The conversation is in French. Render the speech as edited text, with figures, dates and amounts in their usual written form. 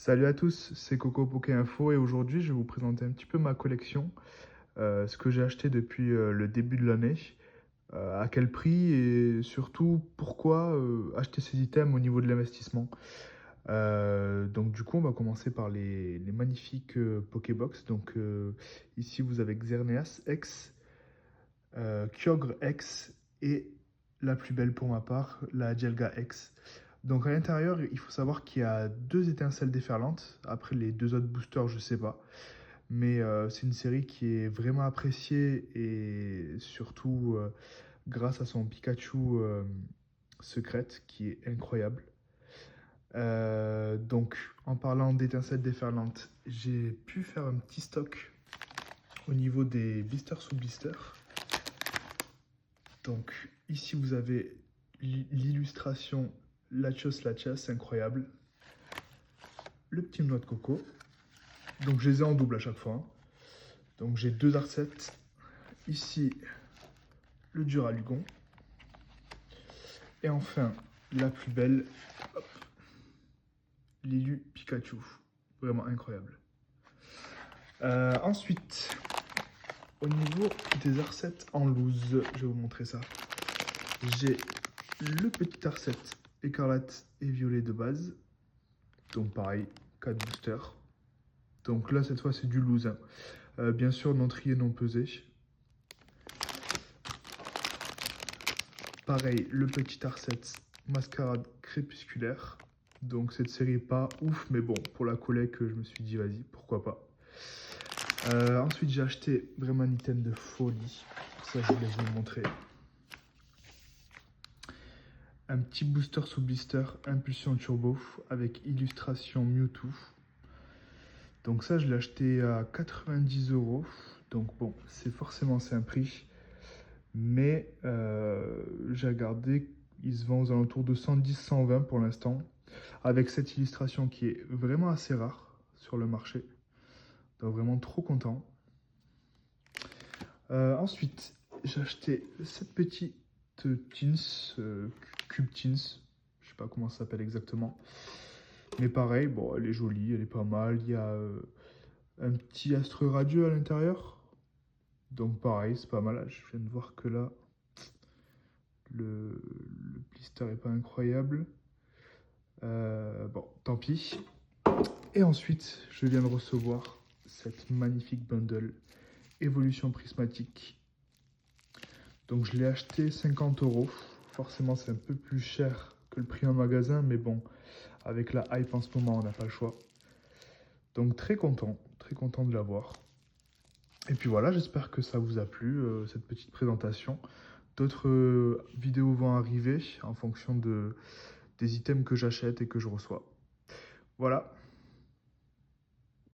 Salut à tous, c'est Coco Poké Info et aujourd'hui je vais vous présenter un petit peu ma collection, ce que j'ai acheté depuis le début de l'année, à quel prix et surtout pourquoi acheter ces items au niveau de l'investissement. Donc du coup on va commencer par les magnifiques Pokébox. Donc ici vous avez Xerneas X, Kyogre X et la plus belle pour ma part, la Dialga X. Donc à l'intérieur, il faut savoir qu'il y a deux étincelles déferlantes. Après les deux autres boosters, je sais pas. Mais c'est une série qui est vraiment appréciée et surtout grâce à son Pikachu secrète qui est incroyable. Donc en parlant d'étincelles déferlantes, j'ai pu faire un petit stock au niveau des blisters sous blisters. Donc ici vous avez l'illustration Latios Latias, incroyable. Le petit noix de coco. Donc je les ai en double à chaque fois, hein. Donc j'ai deux Arcet. Ici le Duralugon. Et enfin la plus belle, hop, Lilu Pikachu. Vraiment incroyable. Ensuite, au niveau des Arcet en loose, je vais vous montrer ça. J'ai le petit Arcet écarlate et violet de base. Donc pareil, 4 boosters. Donc là, cette fois, c'est du loose, hein. Bien sûr, non trié, non pesé. Pareil, le petit Arcet mascarade crépusculaire. Donc cette série est pas ouf, mais bon, pour la collecte, je me suis dit, vas-y, pourquoi pas. Ensuite, j'ai acheté vraiment un item de folie. Ça, je voulais vous le montrer. Un petit booster sous blister Impulsion Turbo avec illustration Mewtwo. Donc ça, je l'ai acheté à 90 €. Donc bon, c'est un prix. Mais j'ai regardé, il se vend aux alentours de 110-120 pour l'instant. Avec cette illustration qui est vraiment assez rare sur le marché. Donc vraiment trop content. Ensuite, j'ai acheté cette petite Teens, Cube Teens. Je sais pas comment ça s'appelle exactement. Mais pareil, bon, elle est jolie, elle est pas mal. Il y a un petit astre radieux à l'intérieur. Donc pareil, c'est pas mal. Je viens de voir que là, le blister est pas incroyable. Bon, tant pis. Et ensuite, je viens de recevoir cette magnifique bundle Évolution Prismatique. Donc je l'ai acheté 50 €. Forcément, c'est un peu plus cher que le prix en magasin, mais bon, avec la hype en ce moment, on n'a pas le choix. Donc très content de l'avoir. Et puis voilà, j'espère que ça vous a plu, cette petite présentation. D'autres vidéos vont arriver en fonction des items que j'achète et que je reçois. Voilà.